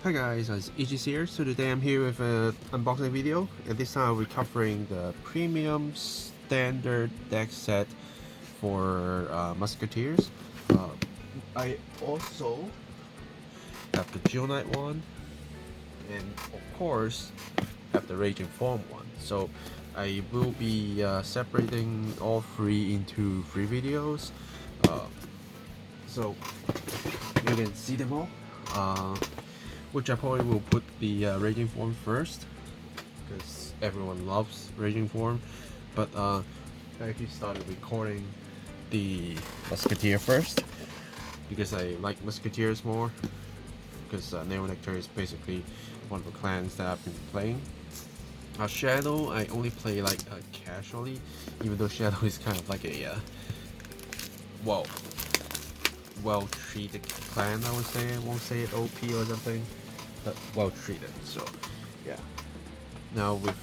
Hi guys, it's Ichis here. So today I'm here with an unboxing video, and this time I'll be covering the premium standard deck set for Musketeers. I also have the Geonite one, and of course have the Raging Form one. So I will be separating all three into three videos, so you can see them all. Which I probably will put the Raging Form first, because everyone loves Raging Form. But I actually started recording the Musketeer first, because I like Musketeers more, because Neonectar is basically one of the clans that I've been playing. Shadow, I only play like casually, even though Shadow is kind of like a well treated clan, I would say. I won't say it OP or something, but well treated. So yeah. Now with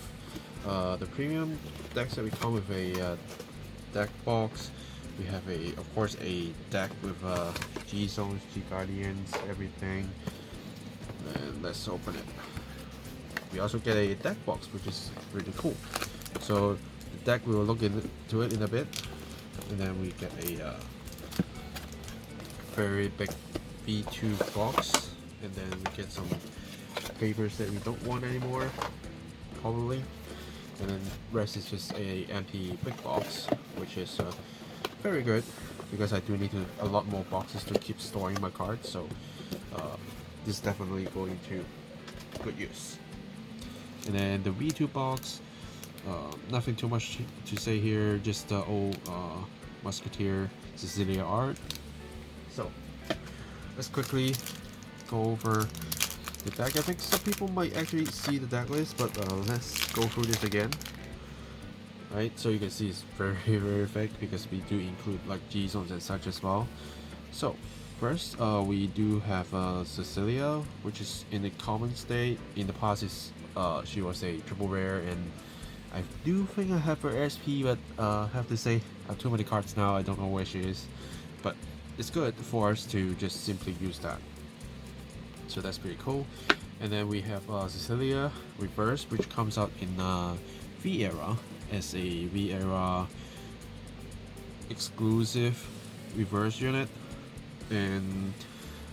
the premium decks that we come with a deck box, we have of course a deck with G zones, G guardians, everything. And let's open it. We also get a deck box, which is really cool. So the deck, we will look into it in a bit, and then we get a very big V2 box, and then we get some papers that we don't want anymore, probably, and then rest is just a empty big box, which is very good, because I do need a lot more boxes to keep storing my cards, so this is definitely going to good use. And then the V2 box, nothing too much to say here, just the old Musketeer Cecilia art. So let's quickly go over the deck. I think some people might actually see the deck list, but let's go through this again. Right, so you can see it's very thick, because we do include like G zones and such as well. So first, we do have Cecilia, which is in the common state. In the past, she was a triple rare, and I do think I have her SP, but I have to say I have too many cards now. I don't know where she is, but it's good for us to just simply use that. So that's pretty cool. And then we have Cecilia Reverse, which comes out in V era as a V era exclusive reverse unit, and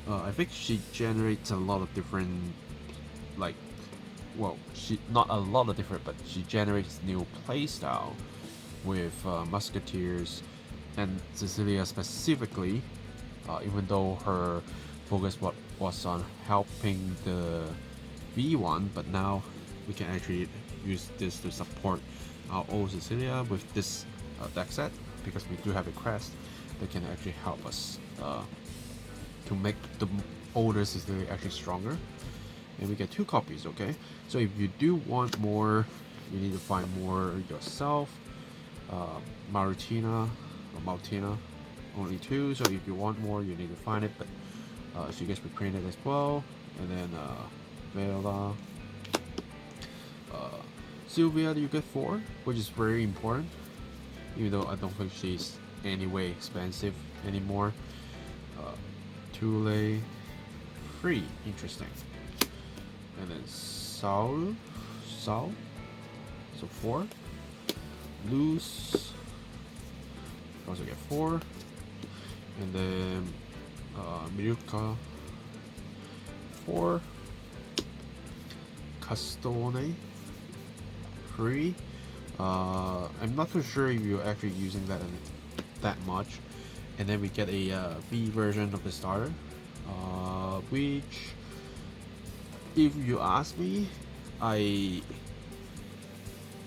I think she generates a lot of different, like, well, she not a lot of different, but she generates new playstyle with Musketeers and Cecilia specifically, even though her focus was on helping the V1, but now we can actually use this to support our old Cecilia with this deck set, because we do have a crest that can actually help us to make the older Cecilia actually stronger. And we get 2 copies, okay? So if you do want more, you need to find more yourself. Maritina or Maltina, only 2, so if you want more, you need to find it, but she gets reprinted as well. And then Vela, Sylvia, you get 4, which is very important, even though I don't think she's anyway expensive anymore. Tule, 3, interesting. And then Saul, so 4. Luz, also get 4. And then Miruka, 4. Castone, 3. I'm not too sure if you're actually using that much. And then we get a V version of the starter, which, if you ask me, I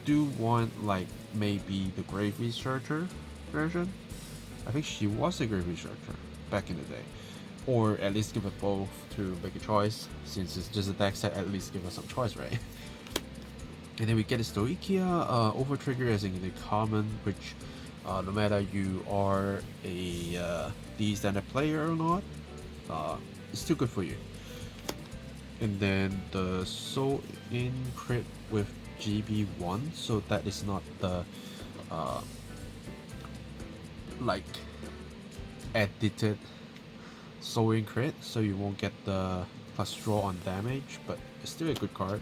do want like maybe the Grave Researcher version. I think she was a Grave Researcher back in the day, or at least give it both to make a choice. Since it's just a deck set, at least give us some choice, right? And then we get a Stoichia over trigger as in the common, which no matter you are a D standard player or not, it's still good for you. And then the Soul in crit with GB1, so that is not the like edited Soul in crit, so you won't get the plus draw on damage, but it's still a good card,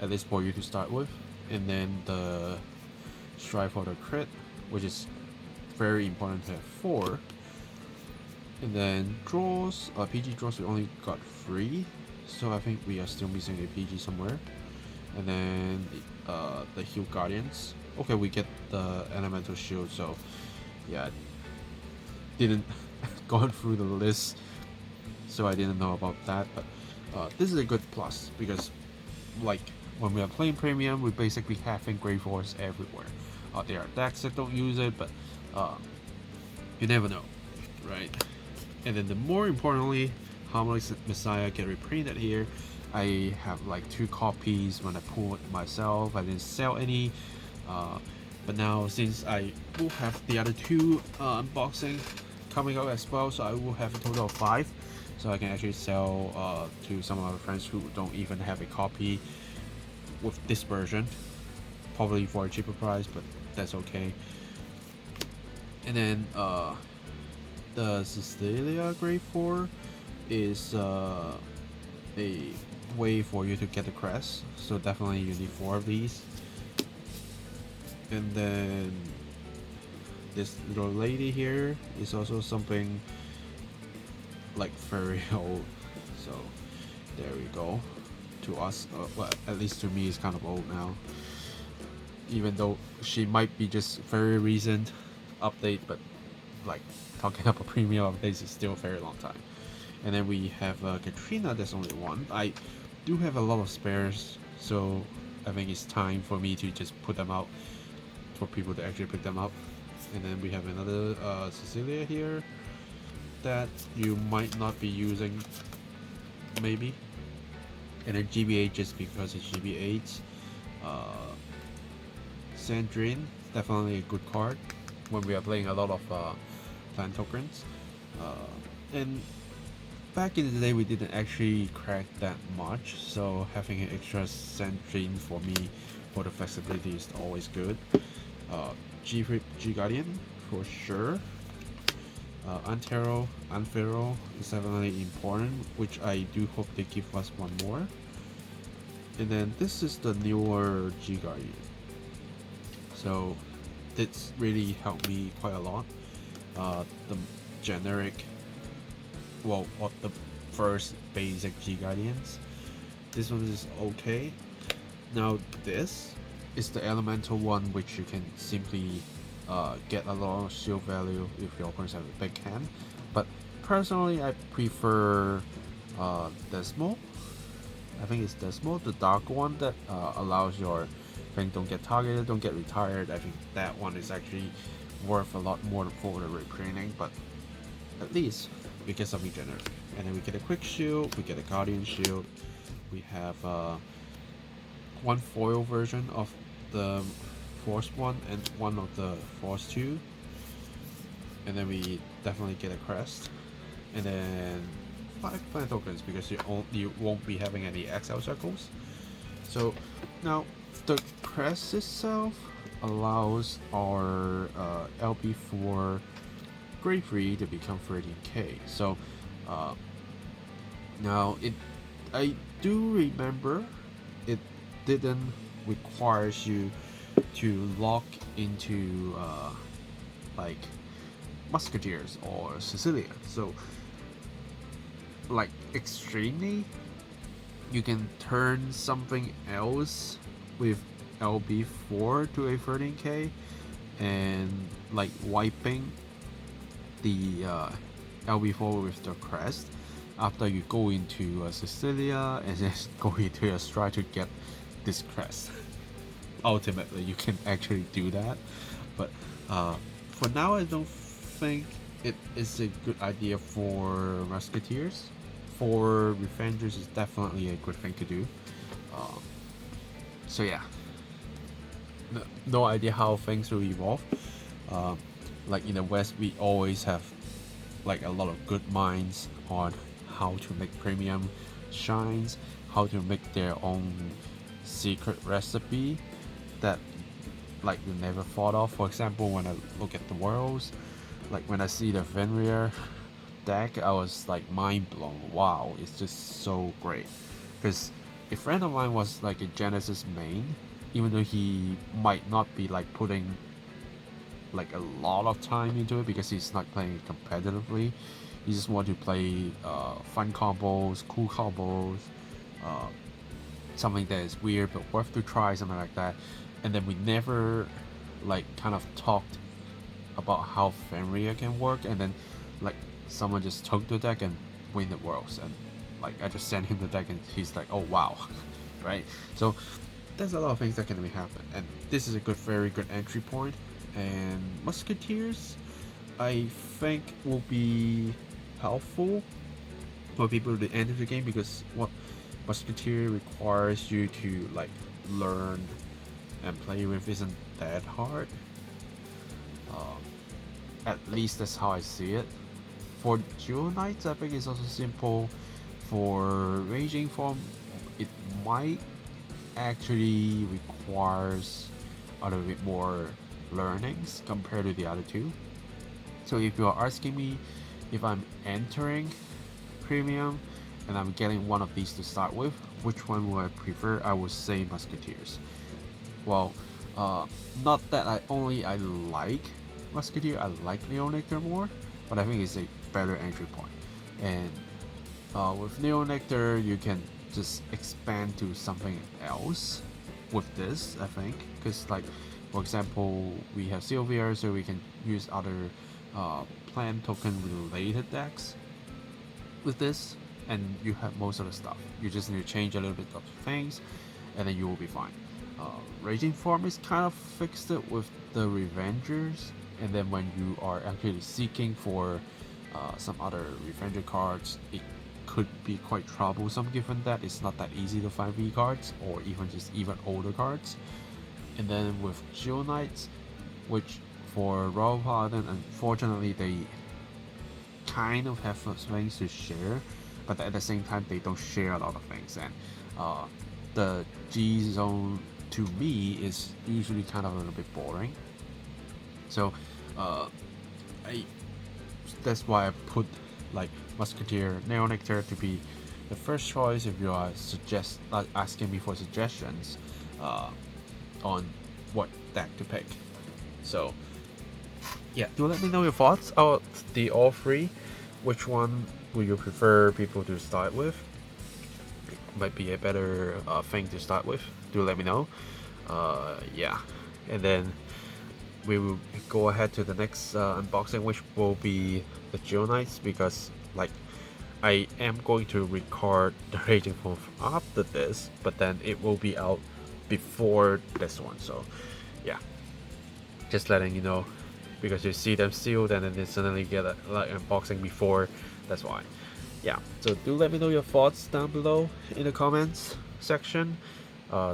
at least for you to start with. And then the strive for the crit, which is very important to have 4. And then draws, PG draws we only got 3, so I think we are still missing a PG somewhere. And then the heal guardians. Okay, we get the elemental shield, so yeah, didn't gone through the list, so I didn't know about that. But this is a good plus because, like, when we are playing premium, we basically having Grey Force everywhere. There are decks that don't use it, but you never know, right? And then the more importantly, Harmonic Messiah get reprinted here. I have like 2 copies when I pull it myself. I didn't sell any, but now since I will have the other 2 unboxing coming out as well, so I will have a total of 5. So I can actually sell to some of my friends who don't even have a copy with this version, probably for a cheaper price, but that's okay. And then the Cecilia Grade 4 is a way for you to get the crest, so definitely you need 4 of these. And then this little lady here is also something like very old, so there we go. To us, well, at least to me, it's kind of old now, even though she might be just very recent update, but like talking about premium updates is still a very long time. And then we have Katrina. There's only 1. I do have a lot of spares, so I think it's time for me to just put them out for people to actually pick them up. And then we have another Cecilia here that you might not be using, maybe. And then GBA just because it's GBA. Sandrine, definitely a good card when we are playing a lot of clan tokens. And back in the day we didn't actually crack that much, so having an extra Sandrine for me for the flexibility is always good. G Guardian for sure. Antero is definitely important, which I do hope they give us 1 more. And then this is the newer G Guardian, so this really helped me quite a lot. The generic, well, of the first basic G Guardians, this one is okay. Now this is the elemental one, which you can simply get a lot of shield value if your opponents have a big hand. But personally, I prefer Desmo. I think it's Desmo, the dark one that allows your thing don't get targeted, don't get retired. I think that one is actually worth a lot more for the reprinting, but at least we get something generic. And then we get a quick shield, we get a guardian shield, we have 1 foil version of the Force 1 and 1 of the Force 2, and then we definitely get a crest, and then 5 clan tokens because you won't be having any XL circles. So now the crest itself allows our LP4 grade 3 to become 13k. So now I do remember it didn't require you to lock into like Musketeers or Sicilia. So like extremely, you can turn something else with LB4 to a 13k and like wiping the LB4 with the crest after you go into Sicilia and then go into a stride to get this crest. Ultimately, you can actually do that, but for now, I don't think it is a good idea for Musketeers. For Revengers, is definitely a good thing to do. So yeah, no idea how things will evolve. Like in the West, we always have like a lot of good minds on how to make premium shines, how to make their own secret recipe that like you never thought of. For example, when I look at the worlds, like when I see the Fenrir, deck, I was like mind blown. Wow, it's just so great. Because a friend of mine was like a Genesis main, even though he might not be like putting like a lot of time into it because he's not playing it competitively. He just want to play fun combos, cool combos, uh, something that is weird but worth to try, something like that. And then we never like kind of talked about how Fenrir can work, and then like someone just took the deck and win the worlds, and like I just sent him the deck and he's like, oh wow. Right? So there's a lot of things that can happen, and this is a very good entry point. And Musketeers, I think, will be helpful for people to enter the game, because what Musketeer requires you to like learn and play with isn't that hard. At least that's how I see it. For Dual Knights, I think it's also simple. For Raging Form, it might actually requires a little bit more learnings compared to the other two. So if you are asking me if I'm entering Premium and I'm getting one of these to start with, which one would I prefer? I would say Musketeers. Well, not that I like Musketeer, I like Neonectar more, but I think it's a better entry point. And with Neonectar, you can just expand to something else with this, I think, because like, for example, we have Sylvia, so we can use other plant token related decks with this, and you have most of the stuff. You just need to change a little bit of things, and then you will be fine. Raging Form is kind of fixed it with the Revengers, and then when you are actually seeking for some other Revenger cards, it could be quite troublesome, given that it's not that easy to find V cards, or even older cards. And then with Dual Knights, which for Royal Paladin, unfortunately they kind of have things to share, but at the same time they don't share a lot of things, and the G zone to me is usually kind of a little bit boring. So that's why I put like Musketeer, Neonectar to be the first choice if you are asking me for suggestions on what deck to pick. So yeah, do let me know your thoughts out the all three. Which one would you prefer people to start with? It might be a better thing to start with. Do let me know. Yeah, and then we will go ahead to the next unboxing, which will be the Dual Knights, because like I am going to record the Raging Form after this, but then it will be out before this one. So yeah, just letting you know, because you see them sealed and then they suddenly get a like unboxing before. That's why. Yeah, so do let me know your thoughts down below in the comments section.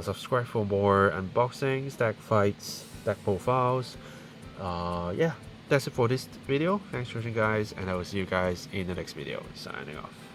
Subscribe for more unboxings, deck fights, deck profiles. Yeah, that's it for this video. Thanks for watching, guys, and I will see you guys in the next video. Signing off.